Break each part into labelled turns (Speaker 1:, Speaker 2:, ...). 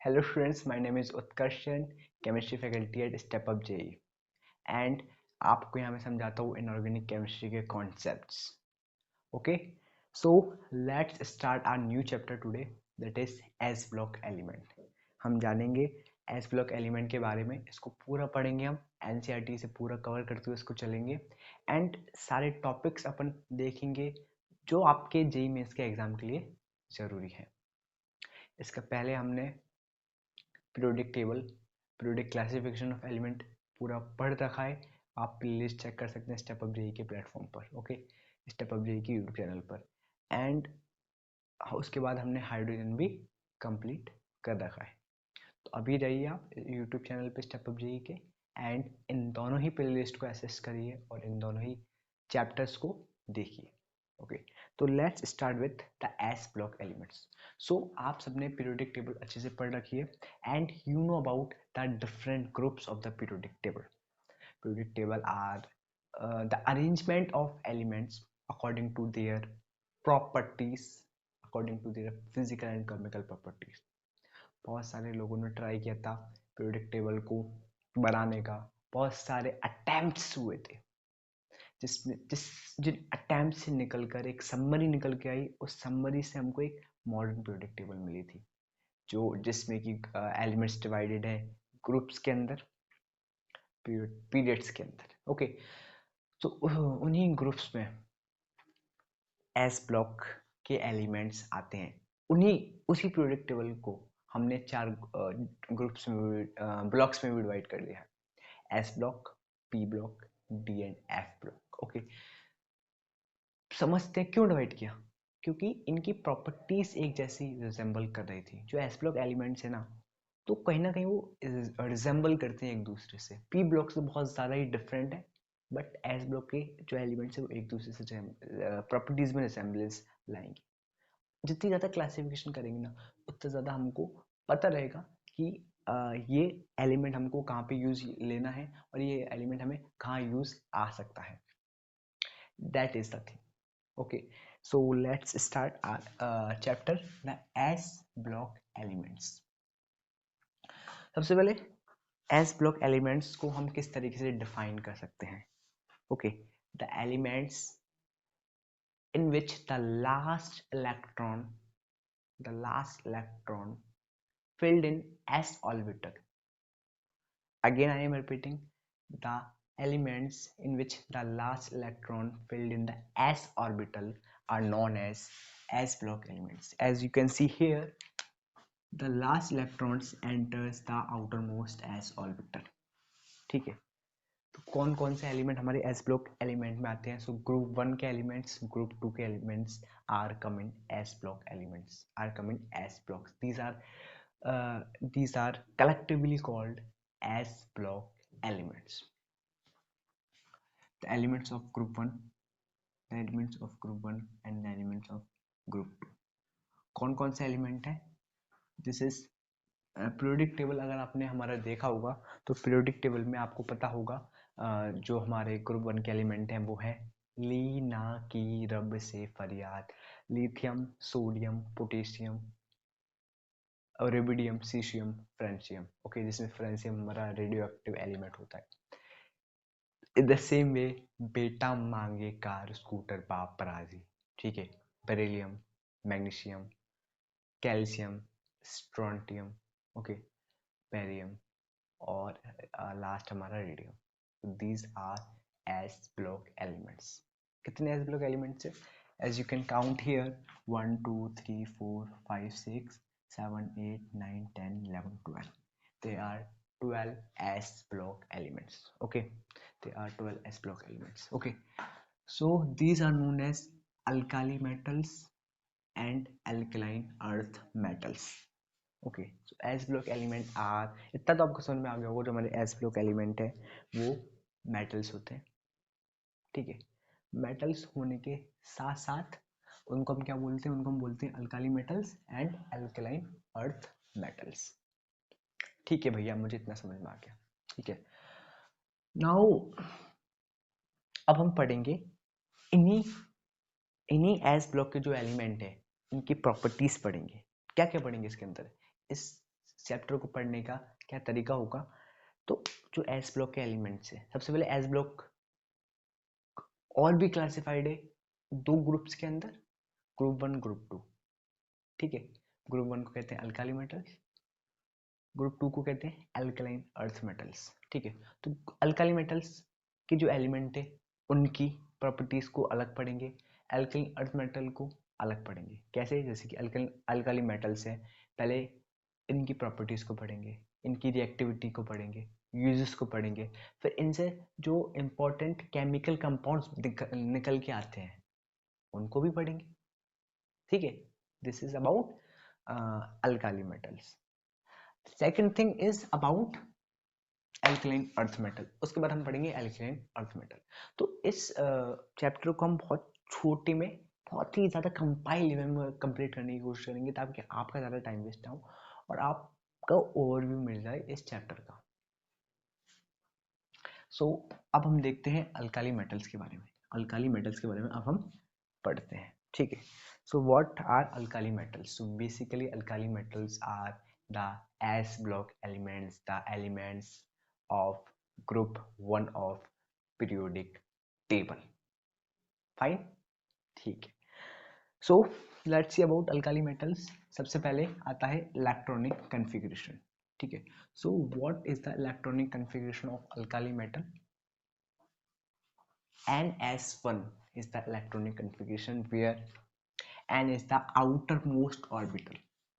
Speaker 1: Hello students, my name is Utkarshan, chemistry faculty at Step Up JE and आपको यहाँ मैं समझाता हूँ इनऑर्गेनिक केमिस्ट्री के concepts. Okay, so let's start our new chapter today, that is S block element. हम जानेंगे S block element के बारे में. इसको पूरा पढ़ेंगे हम, एनसीईआरटी से पूरा कवर करते हुए इसको चलेंगे एंड सारे टॉपिक्स अपन देखेंगे जो आपके जेईई मेंस के एग्जाम के लिए ज़रूरी है. इसका पहले हमने periodic table, periodic classification of element पूरा पढ़ रखा है. आप प्लेलिस्ट चेक कर सकते हैं स्टेप अप जेईई के प्लेटफॉर्म पर. ओके, स्टेप अप जेईई के यूट्यूब चैनल पर. एंड उसके बाद हमने हाइड्रोजन भी कंप्लीट कर रखा है. तो अभी जाइए आप यूट्यूब चैनल पे स्टेप अप जेईई के एंड इन दोनों ही प्लेलिस्ट को एक्सेस करिए और इन दोनों ही चैप्टर्स को देखिए. ओके, तो let's start with the S block elements. So आप सबने पीरियोडिक टेबल अच्छे से पढ़ रखी है and you know about the different groups of the periodic table. Periodic table are the arrangement of elements according to their properties, according to their physical and chemical properties. बहुत सारे लोगों ने try किया था पीरियोडिक टेबल को बनाने का. बहुत सारे अटेम्प्ट्स हुए थे जिन अटेम्प्ट से निकलकर एक समरी निकल के आई. उस समरी से हमको एक मॉडर्न पीरियोडिक टेबल मिली थी जो जिसमें कि एलिमेंट्स डिवाइडेड है ग्रुप्स के अंदर, पीरियड्स के अंदर. ओके, तो उन्हीं ग्रुप्स में एस ब्लॉक के एलिमेंट्स आते हैं. उसी पीरियोडिक टेबल को हमने 4 ग्रुप्स में, ब्लॉक्स में डिवाइड कर दिया है. S block, P block, D and F block. Okay, समझते हैं क्यों डिवाइड किया. क्योंकि इनकी प्रॉपर्टीज एक जैसी रिजेंबल कर रही थी. जो एस ब्लॉक एलिमेंट्स है ना, तो कहीं ना कहीं वो रिजेंबल करते हैं एक दूसरे से. पी ब्लॉक से बहुत ज़्यादा ही डिफरेंट है, बट एस ब्लॉक के जो एलिमेंट्स है वो एक दूसरे से प्रॉपर्टीज में रिजेंबलेंस लाएंगे. जितनी ज़्यादा क्लासिफिकेशन करेंगे ना, उतना ज़्यादा हमको पता रहेगा कि ये एलिमेंट हमको कहाँ पे यूज लेना है और ये एलिमेंट हमें कहाँ यूज आ सकता है. That is the thing. Okay, so let's start our chapter, the S block elements. सबसे पहले S block elements को हम किस तरीके से डिफाइन कर सकते हैं. Okay, the elements in which the last electron filled in S orbital. Again I am repeating, the elements in which the last electron filled in the S orbital are known as S block elements. As you can see here, the last electrons enters the outermost S orbital. ठीक है, तो कौन कौन से element हमारे S block element में आते हैं. सो ग्रुप 1 के एलिमेंट्स, ग्रुप 2 के elements are come in S block elements, are come in S blocks. These are collectively called S block elements. The elements of group 1, the elements of group 1 and the elements of group 2. कौन कौन से element है. This is periodic table. अगर आपने हमारा देखा होगा तो पीरियोडिक टेबल में आपको पता होगा जो हमारे ग्रुप 1 के एलिमेंट हैं वो है ली ना की रब से फरियाद, lithium, sodium, potassium, rubidium, caesium, francium. Okay, जिसमें फ्रेंशियम हमारा रेडियो एक्टिव एलिमेंट होता है. इन द सेम वे बेटा मांगे कार स्कूटर बाप राजी. ठीक है, beryllium, magnesium, calcium, strontium, okay, barium और लास्ट हमारा radium. These are S block elements. कितने एस ब्लॉक एलिमेंट्स है? As you can count here 1 2 3 4 5 6 7 8 9 10 11 12. They are 12 S block elements. Okay, they are 12 S block elements. Okay, so these are known as alkali metals and alkaline earth metals. Okay, so S block element are, इतना तो आपको समझ में आ गया होगा. जो हमारे S block element है वो मेटल्स होते हैं. ठीक है, मेटल्स होने के साथ साथ उनको हम क्या बोलते हैं, उनको हम बोलते हैं alkali metals and alkaline earth metals. ठीक है भैया, मुझे इतना समझ में आ गया. ठीक है, नाउ अब हम पढ़ेंगे इन्हीं एस ब्लॉक के जो एलिमेंट है इनकी प्रॉपर्टीज पढ़ेंगे. क्या क्या पढ़ेंगे इसके अंदर. इस चैप्टर को पढ़ने का क्या तरीका होगा, तो जो एस ब्लॉक के एलिमेंट्स है, सबसे पहले एस ब्लॉक और भी क्लासिफाइड है दो ग्रुप्स के अंदर, ग्रुप 1 ग्रुप 2, ठीक है। ग्रुप 1 को कहते हैं अल्काली मेटल्स, ग्रुप 2 को कहते हैं अल्कलाइन अर्थ मेटल्स, ठीक है। तो अल्काली मेटल्स के जो एलिमेंट है उनकी प्रॉपर्टीज को अलग पढ़ेंगे, अल्कलाइन अर्थ मेटल को अलग पढ़ेंगे। कैसे? जैसे कि अल्काली मेटल्स है, पहले इनकी प्रॉपर्टीज को पढ़ेंगे, इनकी रिएक्टिविटी को पढ़ेंगे, यूजेस को पढ़ेंगे, फिर इनसे जो इम्पोर्टेंट केमिकल कंपाउंड्स निकल के आते हैं उनको भी पढ़ेंगे, ठीक है। This is about alkali metals. Second thing is about alkaline earth metal, उसके बाद हम पढ़ेंगे एल्कलाइन अर्थ मेटल। तो इस चैप्टर को हम बहुत छोटे में, बहुत ही ज़्यादा कंपाइल में कंप्लीट करने की कोशिश करेंगे ताकि आपका ज़्यादा टाइम वेस्ट ना हो और आपका ओवरव्यू मिल जाए इस चैप्टर का। सो अब हम देखते हैं अल्काली मेटल्स के बारे में। अल्काली मेटल्स के बारे में अब हम पढ़ते हैं, ठीक है। So what are alkali metals? So basically alkali metals are the S block elements, the elements of group 1 of periodic table. Fine, ठीक है। So let's see about alkali metals. सबसे पहले आता है इलेक्ट्रॉनिक कन्फिग्रेशन, ठीक है। So what is the electronic configuration of alkali metal? NS1 is the electronic configuration where N is the outermost orbital.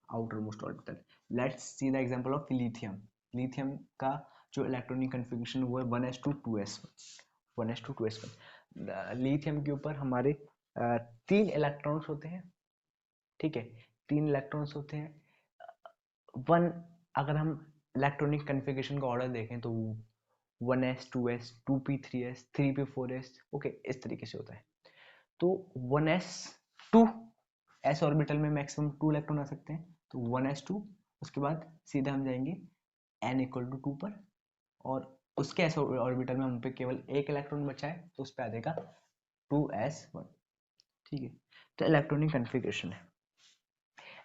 Speaker 1: Outermost orbital. Let's see the example of lithium. Lithium का जो electronic configuration हुआ है 1s2 2s1, 1s2 2s1। Lithium के ऊपर हमारे 3 electrons होते हैं, ठीक है, 3 इलेक्ट्रॉन्स होते हैं। वन, अगर हम इलेक्ट्रॉनिक कन्फिग्रेशन का ऑर्डर देखें तो 1s 2s 2p 3s 3p 4s, okay, इस तरीके से होता है। तो 1s2 s ऑर्बिटल में मैक्सिमम 2 इलेक्ट्रॉन आ सकते हैं, तो 1s2, उसके बाद सीधा हम जाएंगे n इक्वल टू 2 पर, और उसके s ऑर्बिटल में हम पे केवल एक इलेक्ट्रॉन बचा है तो उस पर आ जाएगा 2s1, ठीक है। तो इलेक्ट्रॉनिक कन्फिग्रेशन है।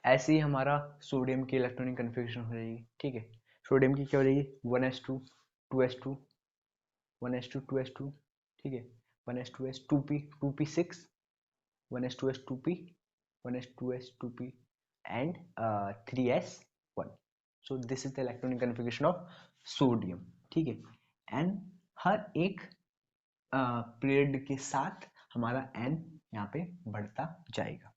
Speaker 1: ऐसे ही हमारा सोडियम की इलेक्ट्रॉनिक कन्फिग्रेशन हो जाएगी, ठीक है। सोडियम की क्या हो जाएगी? 1s2 2s2 1s2 2s2, ठीक है, 1s2s 2p 2p6 1s2s 2p 1s2s 2p and 3s1. so this is the electronic configuration of sodium, ठीक है। एंड हर एक पीरियड के साथ हमारा n यहाँ पे बढ़ता जाएगा।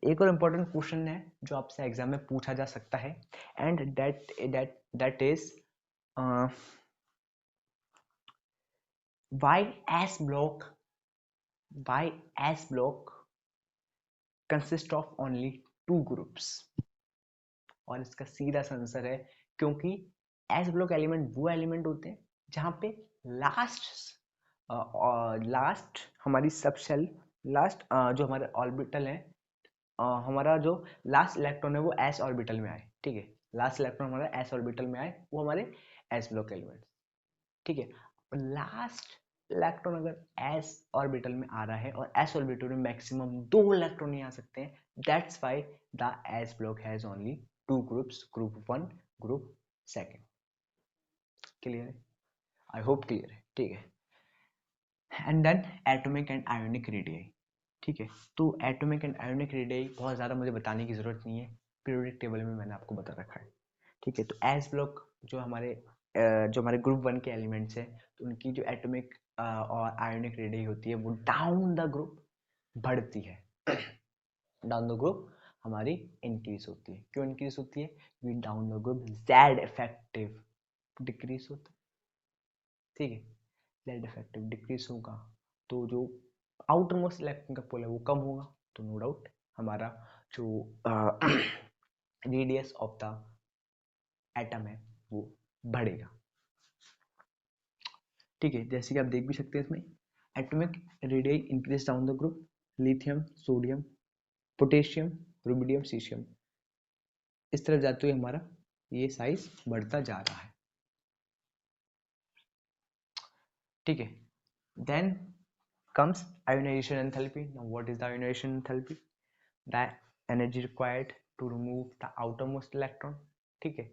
Speaker 1: एक और इम्पोर्टेंट क्वेश्चन है जो आपसे एग्जाम में पूछा जा सकता है, and that is why S block consist of only 2 groups? और इसका सीधा सा आंसर है क्योंकि S ब्लॉक एलिमेंट वो एलिमेंट होते हैं जहां पे लास्ट हमारी सब शेल, लास्ट जो हमारे ऑर्बिटल है, हमारा जो लास्ट इलेक्ट्रॉन है वो S ऑर्बिटल में आए, ठीक है। लास्ट इलेक्ट्रॉन हमारा S ऑर्बिटल में आए वो हमारे S ब्लॉक एलिमेंट, ठीक है। लास्ट इलेक्ट्रॉन अगर s ऑर्बिटल में आ रहा है और s ऑर्बिटल में मैक्सिमम 2 इलेक्ट्रॉन ही आ सकते हैं, that's why the s block has only 2 groups, group 1 group 2। Clear है? आई होप क्लियर है, ठीक है। And then atomic and ionic radii, ठीक है। तो एटॉमिक एंड आयोनिक रेडियाई बहुत ज़्यादा मुझे बताने की ज़रूरत नहीं है, पीरियोडिक टेबल में मैंने आपको बता रखा है, ठीक है। तो एस ब्लॉक जो हमारे ग्रुप 1 के एलिमेंट्स हैं, तो उनकी जो एटॉमिक और आयोनिक रेडियाई होती है वो डाउन द ग्रुप बढ़ती है, डाउन द ग्रुप हमारी इंक्रीज होती है। क्यों इंक्रीज होती है? क्योंकि down the group Z effective decrease होता है, ठीक है। जेड इफेक्टिव डिक्रीज होगा तो जो आउटर मोस्ट इलेक्ट्रॉन का पोल है वो कम होगा, तो नो डाउट हमारा जो रेडियस ऑफ द एटम है वो बढ़ेगा, ठीक है। जैसे कि आप देख भी सकते हैं इसमें atomic radii increase down the group, lithium, sodium, potassium, rubidium, caesium, इस तरफ जाते हुए हमारा ये साइज बढ़ता जा रहा है, ठीक है। Then comes ionization enthalpy. Now what is the ionization enthalpy? The energy required to remove the outermost electron, ठीक है।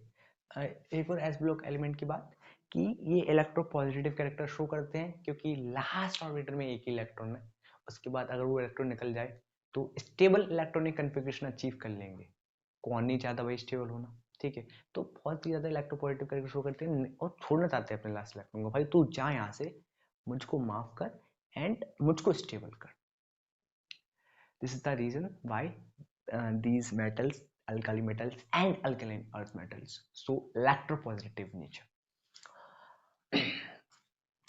Speaker 1: एक और एस ब्लॉक एलिमेंट की बात कि ये इलेक्ट्रोपॉजिटिव कैरेक्टर शो करते हैं क्योंकि लास्ट ऑर्बिटर में एक ही इलेक्ट्रॉन है, उसके बाद अगर वो इलेक्ट्रॉन निकल जाए तो स्टेबल इलेक्ट्रॉनिक कन्फिग्रेशन अचीव कर लेंगे। कौन नहीं चाहता भाई स्टेबल होना, ठीक है। तो बहुत ही ज़्यादा इलेक्ट्रोपॉजिटिव कैरेक्टर शो करते हैं और छोड़ना चाहते हैं अपने लास्ट इलेक्ट्रॉन को, भाई तू जा यहाँ से, मुझको माफ कर एंड मुझको स्टेबल कर। This is the reason why these metals, alkali metals and alkaline earth metals so electropositive nature.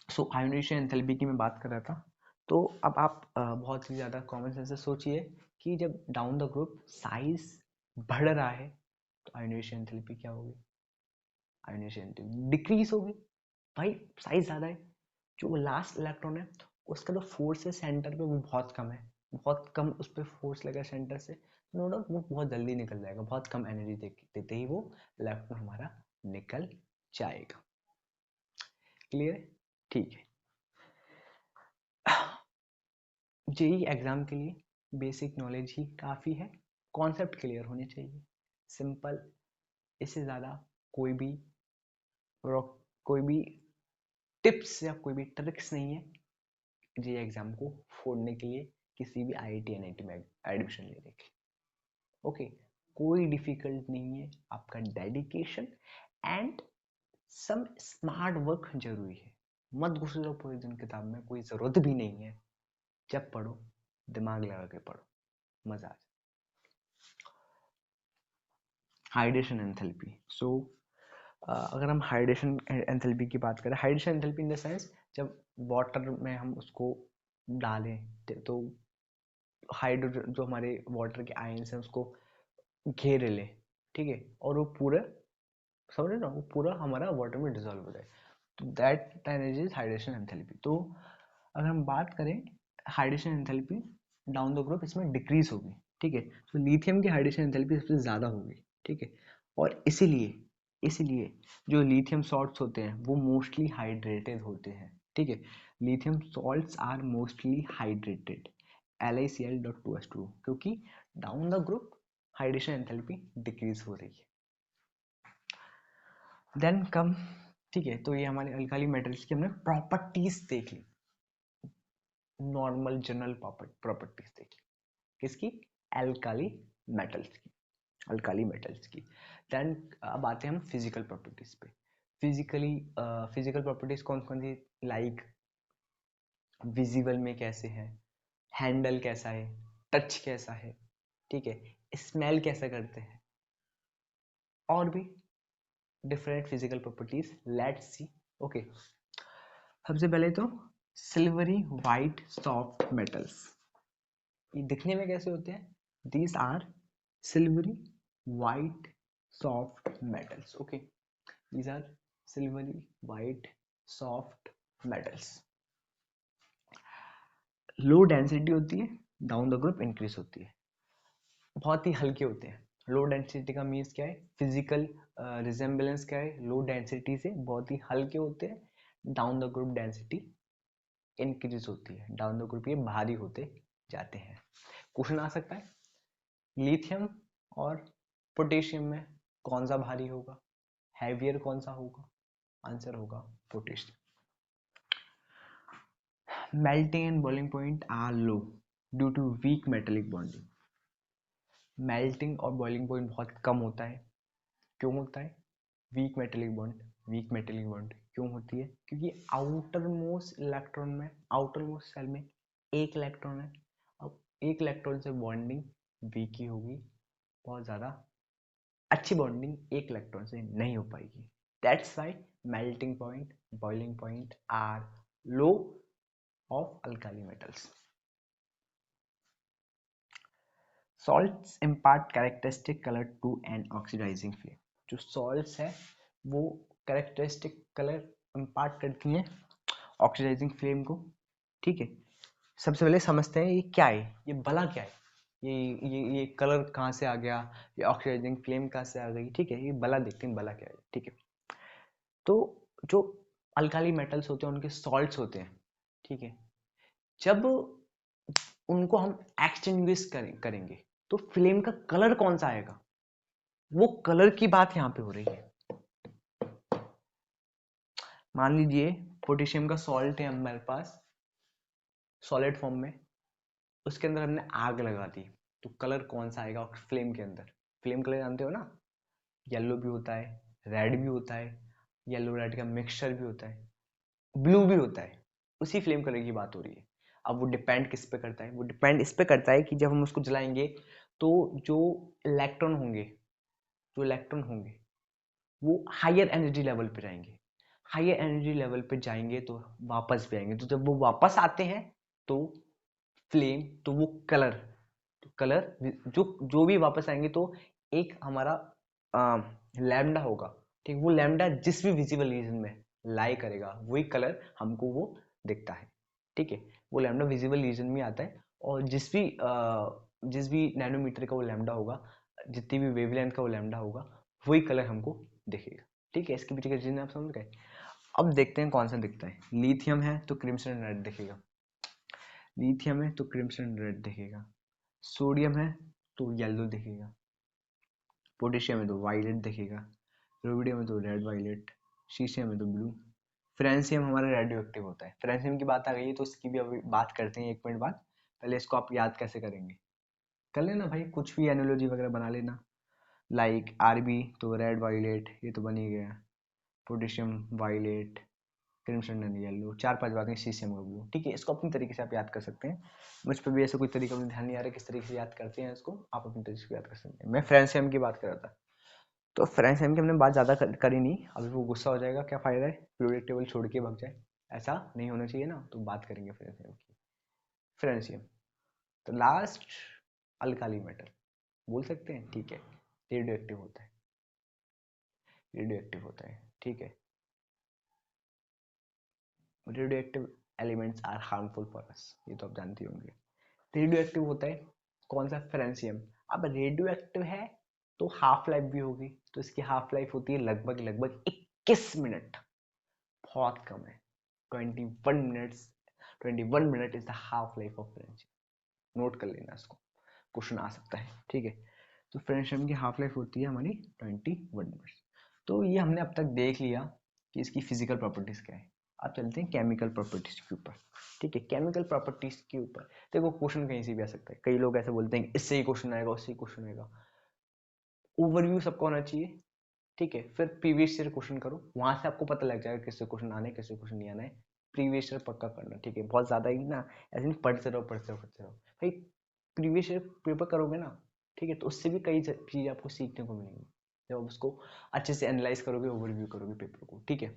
Speaker 1: So ionisation enthalpy की मैं बात कर रहा था। तो अब आप बहुत ही ज़्यादा कॉमन सेंस से सोचिए कि जब डाउन द ग्रुप साइज बढ़ रहा है तो आयोनाइजेशन एंथैल्पी क्या होगी? आयोनाइजेशन एंथैल्पी डिक्रीज होगी। भाई साइज ज़्यादा है, जो लास्ट इलेक्ट्रॉन है उसका जो फोर्स है सेंटर पे वो बहुत कम है, बहुत कम उस पर फोर्स लगा सेंटर से, नो डाउट वो बहुत जल्दी निकल जाएगा, बहुत कम एनर्जी देते ही वो इलेक्ट्रॉन हमारा निकल जाएगा। क्लियर है? ठीक है। जेई एग्जाम के लिए बेसिक नॉलेज ही काफ़ी है, कॉन्सेप्ट क्लियर होने चाहिए, सिंपल, इससे ज़्यादा कोई भी कोई भी टिप्स या कोई भी ट्रिक्स नहीं है जेई एग्जाम को फोड़ने के लिए, किसी भी आईआईटी एनआईटी में एडमिशन लेने के लिए। ओके, कोई डिफिकल्ट नहीं है, आपका dedication and some smart work जरूरी है। मत घुस जाओ पूरे दिन किताब में, कोई ज़रूरत भी नहीं है। जब पढ़ो दिमाग लगा के पढ़ो, मज़ा आ जाए। Hydration enthalpy. सो अगर हम हाइड्रेशन एंथैल्पी की बात करें, hydration enthalpy in the sense जब वाटर में हम उसको डालें तो हाइड्रोजन जो हमारे वाटर के आयंस हैं उसको घेर ले, ठीक है, और वो पूरा समझ ना, वो पूरा हमारा वाटर में डिजोल्व हो जाए, तो that energy is hydration enthalpy. तो अगर हम बात करें hydration enthalpy down the group, इसमें डिक्रीज होगी, ठीक है। तो लिथियम की हाइड्रेशन एंथैल्पी सबसे ज़्यादा होगी, ठीक है, और इसीलिए इसीलिए जो लिथियम सॉल्ट्स होते हैं वो मोस्टली हाइड्रेटेड होते हैं, ठीक है। Lithium salts are mostly hydrated, LiCl.2s2, क्योंकि down the group hydration enthalpy decrease हो रही है। देन कम, ठीक है, तो ये हमारे अल्काली मेटल्स की हमने प्रॉपर्टीज देख ली, नॉर्मल जनरल प्रॉपर्टीज देख ली, किसकी? अल्काली मेटल्स की, अल्काली मेटल्स की। देन अब आते हैं हम फिजिकल प्रॉपर्टीज पे। फिजिकल प्रॉपर्टीज कौन कौन सी? लाइक विजिबल में कैसे है, हैंडल कैसा है, टच कैसा है, ठीक है, स्मेल कैसा करते हैं, और भी different physical properties, let's see. Okay, सबसे पहले तो सिल्वरी वाइट सॉफ्ट मेटल्स, ये दिखने में कैसे होते हैं? These are silvery white soft metals. Okay, these are silvery white soft metals. Low density होती है, डाउन द ग्रुप इंक्रीज होती है, बहुत ही हल्के होते हैं। लो डेंसिटी का मीन्स क्या है? फिजिकल रिजेम्बलेंस क्या है? लो डेंसिटी से बहुत ही हल्के होते हैं, down the group density increase होती है, डाउन द ग्रुप ये भारी होते जाते हैं। क्वेश्चन आ सकता है लिथियम और पोटेशियम में कौन सा भारी होगा, हैवियर कौन सा होगा? आंसर होगा potassium. Melting and boiling point are low due to weak metallic bonding. Melting और बॉइलिंग पॉइंट बहुत कम होता है, क्यों होता है? Weak metallic bond, weak metallic bond क्यों होती है? क्योंकि आउटर मोस्ट इलेक्ट्रॉन में, आउटर मोस्ट सेल में एक इलेक्ट्रॉन है, अब एक इलेक्ट्रॉन से बॉन्डिंग वीक ही होगी, बहुत ज़्यादा अच्छी बॉन्डिंग एक इलेक्ट्रॉन से नहीं हो पाएगी। That's why melting point, boiling point are low of alkali metals. Salts impart characteristic colour to an oxidising flame. जो सॉल्ट्स है वो कैरेक्टरिस्टिक कलर इम्पार्ट करती हैं ऑक्सीडाइजिंग फ्लेम को, ठीक है। सबसे पहले समझते हैं ये क्या है, ये बला क्या है, ये कलर कहाँ से आ गया, ये ऑक्सीडाइजिंग फ्लेम कहाँ से आ गई, ठीक है, ये बला देखते हैं बला क्या है, ठीक है। तो जो अल्काली मेटल्स होते हैं उनके सॉल्ट्स होते हैं, ठीक है, जब उनको हम एक्सटिंग्विश करेंगे तो फ्लेम का कलर कौन सा आएगा, वो कलर की बात यहाँ पे हो रही है, मान लीजिए पोटेशियम का सॉल्ट है हमारे पास सॉलिड फॉर्म में, उसके अंदर हमने आग लगा दी, तो कलर कौन सा आएगा फ्लेम के अंदर? फ्लेम कलर जानते हो ना, येलो भी होता है, रेड भी होता है, येलो रेड का मिक्सचर भी होता है, ब्लू भी होता है। उसी फ्लेम कलर की बात हो रही है। अब वो डिपेंड किस पे करता है? वो डिपेंड इस पे करता है कि जब हम उसको जलाएंगे तो जो इलेक्ट्रॉन होंगे जो इलेक्ट्रॉन होंगे वो हायर एनर्जी लेवल पे जाएंगे। हायर एनर्जी लेवल पे जाएंगे तो वापस भी आएंगे, तो जब वो वापस आते हैं तो फ्लेम, तो वो कलर, तो कलर जो जो भी वापस आएंगे तो एक हमारा लैम्डा होगा, ठीक, वो लैम्डा जिस भी विजिबल रीजन में लाई करेगा वही कलर हमको वो दिखता है, ठीक है। वो लैम्डा विजिबल रीजन में आता है, और जिस भी नैनोमीटर का वो लैम्डा होगा, जितनी भी वेवलेंथ का वो लैम्डा होगा, वही कलर हमको दिखेगा, ठीक है। इसके पीछे का रीजन आप समझ गए। अब देखते हैं कौन सा दिखता है। लिथियम है तो क्रिम्सन रेड दिखेगा, लिथियम है तो क्रिम्सन रेड दिखेगा, सोडियम है तो येलो दिखेगा, पोटेशियम है तो वायलेट दिखेगा, रुबिडियम है तो रेड वायलेट, सीशियम है तो ब्लू, फ्रेंसियम हमारा रेडियो एक्टिव होता है। फ्रेंसियम की बात आ गई है तो इसकी भी अभी बात करते हैं 1 मिनट बाद। पहले इसको आप याद कैसे करेंगे, कर लेना भाई, कुछ भी एनोलॉजी वगैरह बना लेना। लाइक आरबी तो रेड वायलेट, ये तो बन ही गया, potassium violet, crimson and yellow, 4-5 बातें, सीशियम का ब्लू, ठीक है। इसको अपनी तरीके से आप याद कर सकते हैं। मुझ पर भी ऐसा कोई तरीका मुझे ध्यान नहीं आ रहा किस तरीके से याद करते हैं इसको, आप अपनी तरीके से याद कर सकते हैं। मैं फ्रेंसियम की बात कर रहा था, तो फ्रेंसियम की हमने बात ज़्यादा करी नहीं, अभी वो गुस्सा हो जाएगा, क्या फ़ायदा है पीरियोडिक टेबल छोड़ के भाग जाए, ऐसा नहीं होना चाहिए ना, तो बात करेंगे फ्रेंसियम की। फ्रेंसियम तो लास्ट अल्काली मेटल बोल सकते हैं, ठीक है। रेडियो एक्टिव होता है, रेडियो एक्टिव होता है, ठीक है। Radioactive elements are harmful for us, ये तो आप जानते होंगे। रेडियो एक्टिव होता है कौन सा? फ्रेंसियम। अब रेडियो एक्टिव है तो हाफ लाइफ भी होगी, तो इसकी हाफ लाइफ होती है लगभग लगभग 21 मिनट, बहुत कम है। 21 minutes, 21 minute is the half life of friendship. Note कर लेना इसको, क्वेश्चन आ सकता है, ठीक है। तो फ्रेंडशिप की हाफ लाइफ होती है हमारी 21 मिनट्स। तो ये हमने अब तक देख लिया कि इसकी फिजिकल प्रॉपर्टीज क्या है। अब चलते हैं केमिकल प्रॉपर्टीज के ऊपर, ठीक है। केमिकल प्रॉपर्टीज के ऊपर देखो, क्वेश्चन कहीं से भी आ सकता है। कई लोग ऐसे बोलते हैं इससे ही क्वेश्चन आएगा, उससे ही क्वेश्चन आएगा। ओवरव्यू सबका होना चाहिए, ठीक है। फिर प्रीवियस ईयर क्वेश्चन करो, वहां से आपको पता लग जाएगा किससे क्वेश्चन आने, किससे क्वेश्चन नहीं आना है। प्रीवियस ईयर पक्का करना, ठीक है। बहुत ज्यादा ही ना ऐसे नहीं पढ़ते रहो पढ़ते रहो पढ़ते रहो भाई, प्रीवियस ईयर पेपर करोगे ना, ठीक है, तो उससे भी कई चीजें आपको सीखने को मिलेंगी जब आप उसको अच्छे से एनालाइज करोगे, ओवरव्यू करोगे पेपर को, ठीक है।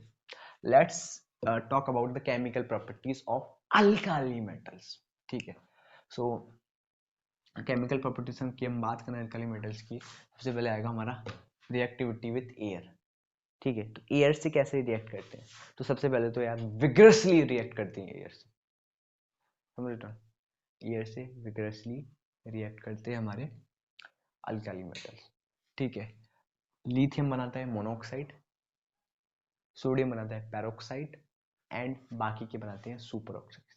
Speaker 1: Let's talk about the chemical properties of alkali metals, ठीक है। सो केमिकल प्रॉपर्टीज की हम बात करें अल्काली मेटल्स की, सबसे पहले आएगा हमारा रिएक्टिविटी विथ एयर, ठीक है। तो एयर से कैसे रिएक्ट करते हैं? तो सबसे पहले तो यार विग्रसली रिएक्ट करती हैं एयर से, समझ रहे हो, एयर से विग्रसली रिएक्ट करते हैं हमारे अल्काली मेटल्स, ठीक है। लिथियम बनाता है मोनोऑक्साइड, सोडियम बनाता है पेरोक्साइड, एंड बाकी के बनाते हैं सुपर ऑक्साइड।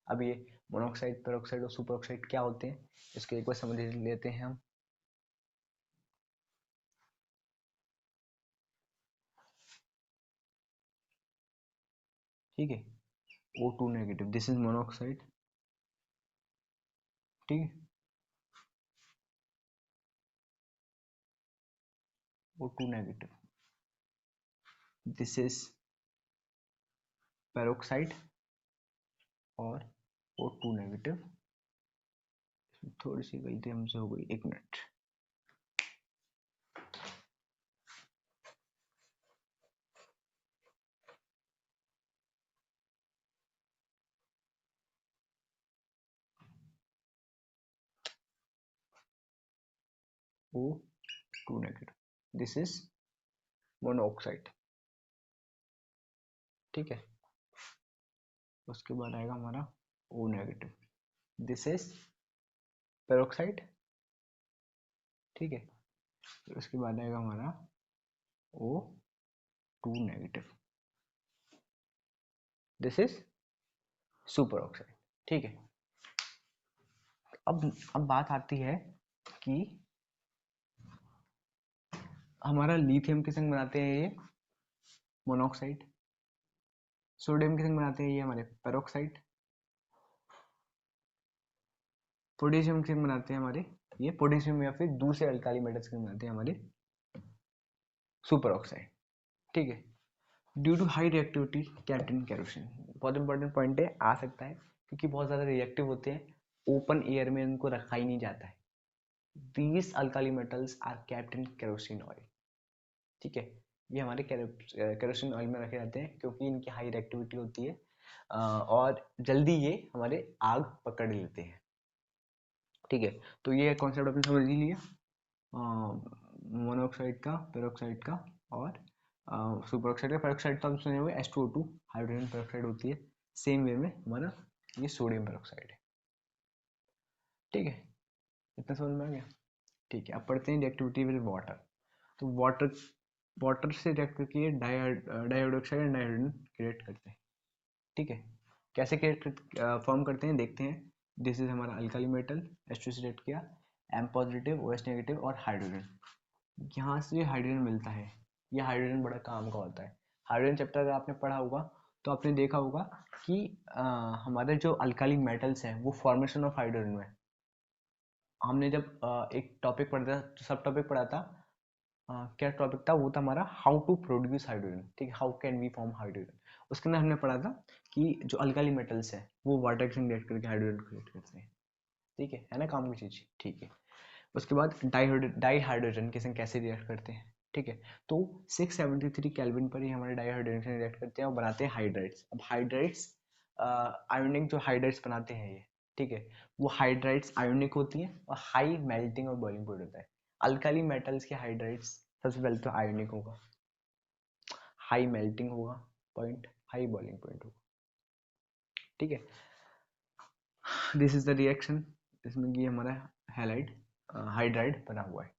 Speaker 1: अब ये मोनोऑक्साइड, पेरोक्साइड और सुपर ऑक्साइड क्या होते हैं, इसको एक बार समझ लेते हैं हम, ठीक है। O2 negative, this is monoxide, ठीक है। O2 negative, this is peroxide, और O2 नेगेटिव, थोड़ी सी गलती हमसे हो गई, 1 minute. O2 negative, this is monoxide, ठीक है। उसके बाद आएगा हमारा O negative, this is peroxide, ठीक है। फिर उसके बाद आएगा हमारा O2 negative, this is super oxide, ठीक है। अब बात आती है कि हमारा लिथियम के संग बनाते हैं ये मोनोऑक्साइड, सोडियम किसे बनाते हैं, ये हमारे पेरोक्साइड। पोटेशियम किसे बनाते हैं हमारे, ये पोटेशियम या फिर दूसरे अल्काली मेटल्स के बनाते हैं हमारे सुपर ऑक्साइड। ठीक है। Due to high reactivity kept in kerosene, बहुत इंपॉर्टेंट पॉइंट है, आ सकता है क्योंकि बहुत ज़्यादा रिएक्टिव होते हैं, ओपन एयर में इनको रखा ही नहीं जाता है। These alkali metals are kept in kerosene oil. ठीक है, ये हमारे केरोसिन ऑयल में रखे जाते हैं क्योंकि इनकी हाई रिएक्टिविटी होती है और जल्दी ये हमारे आग पकड़ लेते हैं। ठीक है, तो ये कॉन्सेप्ट आपने समझ ही लिया मोनोऑक्साइड का, पेरोक्साइड का और सुपर ऑक्साइड का। पेरोक्साइड तो हम सुने हुए H2O2 हाइड्रोजन पेरोक्साइड होती है, सेम वे में हमारा ये सोडियम पेरोक्साइड है। ठीक है, इतना समझ में आ गया। ठीक है, अब पढ़ते हैं रिएक्टिविटी विद वाटर। तो वाटर, वाटर से रिएक्ट करके डाइऑक्साइड एंड हाइड्रोजन क्रिएट करते हैं। ठीक है, कैसे क्रिएट फॉर्म करते हैं देखते हैं। दिस इज हमारा अल्काली मेटल, H2 से रिएक्ट किया, M पॉजिटिव, OH नेगेटिव और हाइड्रोजन, यहाँ से हाइड्रोजन मिलता है। ये हाइड्रोजन बड़ा काम का होता है। हाइड्रोजन चैप्टर अगर आपने पढ़ा होगा तो आपने देखा होगा कि हमारे जो अल्काली मेटल्स हैं वो फॉर्मेशन ऑफ हाइड्रोजन में, हमने जब एक टॉपिक पढ़ा था, सब टॉपिक पढ़ा था, क्या टॉपिक था वो, था हमारा हाउ टू प्रोड्यूस हाइड्रोजन। ठीक है, how can we form hydrogen. उसके अंदर हमने पढ़ा था कि जो अल्काली मेटल्स हैं वो वाटर से रिएक्ट करके हाइड्रोजन क्रिएट करते हैं। ठीक है ना, काम की चीज। ठीक है, उसके बाद डाई हाइड्रोजन के संग कैसे रिएक्ट करते हैं। ठीक है, तो 673 केल्विन पर ही हमारे डाई हाइड्रोजन रिएक्ट करते हैं और बनाते हैं हाइड्राइड्स। अब हाइड्राइड्स आयोनिक जो हाइड्राइड्स बनाते हैं ये, ठीक है, वो हाइड्राइड्स आयोनिक होती हैं और हाई मेल्टिंग और बॉइलिंग पॉइंट होता है। अल्काली मेटल्स के हाइड्राइड्स सबसे पहले तो आयोनिक होगा, हाई मेल्टिंग होगा पॉइंट, हाई बॉइलिंग पॉइंट होगा। ठीक है, दिस इज द रिएक्शन, इसमें ये हमारा हैलाइड हाइड्राइड बना हुआ है।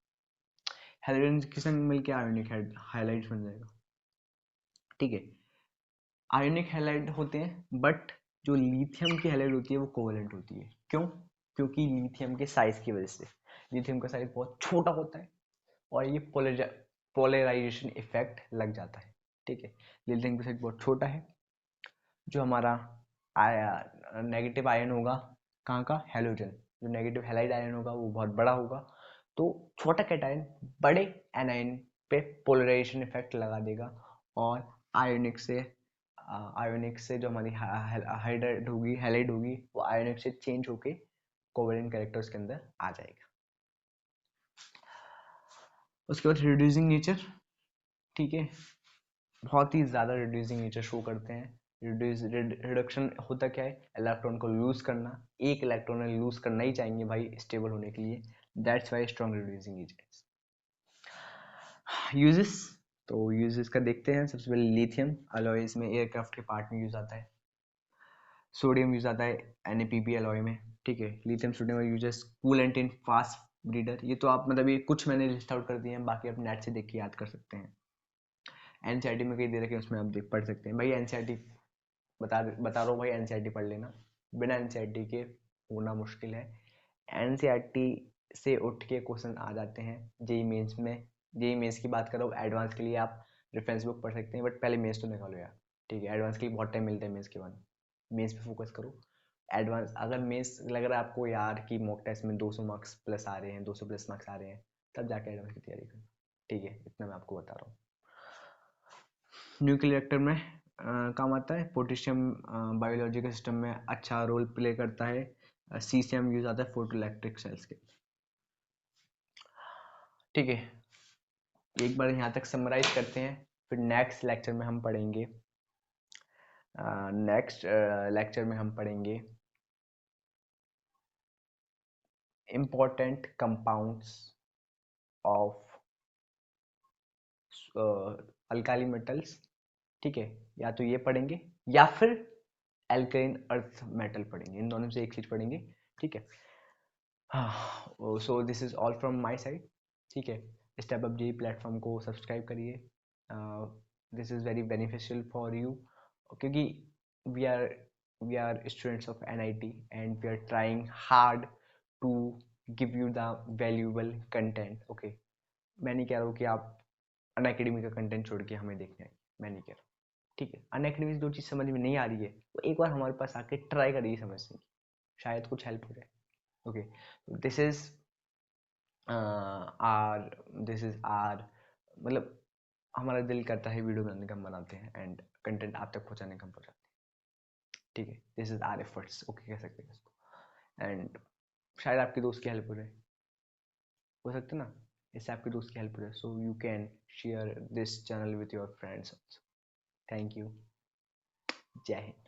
Speaker 1: हाइड्रोजन के संग मिलकर आयोनिक हाइलाइट बन जाएगा। ठीक है, आयोनिक हैलाइड होते हैं बट जो लिथियम की हैलाइड होती है वो कोवेलेंट होती है। क्यों? क्योंकि लिथियम के साइज की वजह से। लिथियम का साइज बहुत छोटा होता है और ये पोलराइजेशन इफेक्ट लग जाता है। ठीक है, लिथियम का साइज बहुत छोटा है। जो हमारा नेगेटिव आयन होगा कहाँ का, हैलोजन, जो नेगेटिव हैलाइड आयन होगा वो बहुत बड़ा होगा। तो छोटा कैटायन बड़े एनायन पे पोलराइजेशन इफेक्ट लगा देगा और आयोनिक से जो हमारी हाइड्राइड होगी, हैलाइड होगी, वो आयोनिक से चेंज होके कोवेलेंट कैरेक्टर्स के अंदर आ जाएगा। उसके बाद रिड्यूसिंग नेचर। ठीक है, बहुत ही ज़्यादा रिड्यूसिंग नेचर शो करते हैं। रिडक्शन होता क्या है, इलेक्ट्रॉन को लूज करना, एक इलेक्ट्रॉन लूज करना ही चाहिए भाई स्टेबल होने के लिए, that's why strong reducing agents. Uses, तो यूजेस का देखते हैं। सबसे पहले लिथियम अलॉयज में, एयरक्राफ्ट के पार्ट में यूज आता है। सोडियम यूज आता है NaPb अलॉय में। ठीक है, lithium sodium uses, coolant in fast breeder. ये तो आप मतलब ये कुछ मैंने लिस्ट आउट कर दिए हैं, बाकी आप नेट से देख के याद कर सकते हैं। एनसीईआरटी में कई दे रखे हैं, उसमें आप देख पढ़ सकते हैं भाई। एनसीईआरटी बता रहा हूँ भाई, एनसीईआरटी पढ़ लेना, बिना एनसीईआरटी के होना मुश्किल है। एनसीईआरटी से उठ के क्वेश्चन आ जाते हैं जेई मेंस में। जेई मेंस की बात करो, एडवांस के लिए आप रेफरेंस बुक पढ़ सकते हैं, बट पहले मेंस तो निकालो यार। ठीक है, एडवांस के लिए बहुत टाइम मिलता है मेंस के बाद, मेंस पे फोकस करो। एडवांस अगर मेंस लग रहा है आपको यार कि मॉक टेस्ट में 200 मार्क्स प्लस आ रहे हैं, 200 प्लस मार्क्स आ रहे हैं, तब जाके एडवांस की तैयारी करो। ठीक है, इतना मैं आपको बता रहा हूँ। न्यूक्लियर रिएक्टर में काम आता है। पोटेशियम बायोलॉजिकल सिस्टम में अच्छा रोल प्ले करता है। सीसीएम यूज आता है फोटो इलेक्ट्रिक सेल्स के। ठीक है, एक बार यहाँ तक समराइज करते हैं, फिर नेक्स्ट लेक्चर में हम पढ़ेंगे, important compounds of alkali metals. ठीक है, या तो ये पढ़ेंगे या फिर एल्काइन अर्थ मेटल पढ़ेंगे, इन दोनों से एक चीज पढ़ेंगे। ठीक है, so this is all from my side. ठीक है, स्टेप अप जी प्लेटफॉर्म को सब्सक्राइब करिए, this is very beneficial for you, क्योंकि we are we are students of NIT and we are trying hard to give you the valuable content. Okay, मैं नहीं कह रहा हूँ कि आप अन अकेडमी का कंटेंट छोड़ के हमें देखने आए, मैं नहीं कह रहा। ठीक है, अनएकेडमी जो चीज़ समझ में नहीं आ रही है वो एक बार हमारे पास आके ट्राई करिए समझने की, शायद कुछ हेल्प हो जाए। Okay, this is our this is our मतलब हमारा दिल करता है वीडियो बनाने का, हम बनाते हैं एंड कंटेंट आप तक पहुंचाने का हम पहुंचाते हैं। ठीक है, this is our efforts, okay कह सकते हैं इसको। एंड शायद आपके दोस्त की हेल्प हो सकता है ना, इससे आपके दोस्त की हेल्प हो जाए। So you can share this channel with your friends also. Thank you, जय हिंद।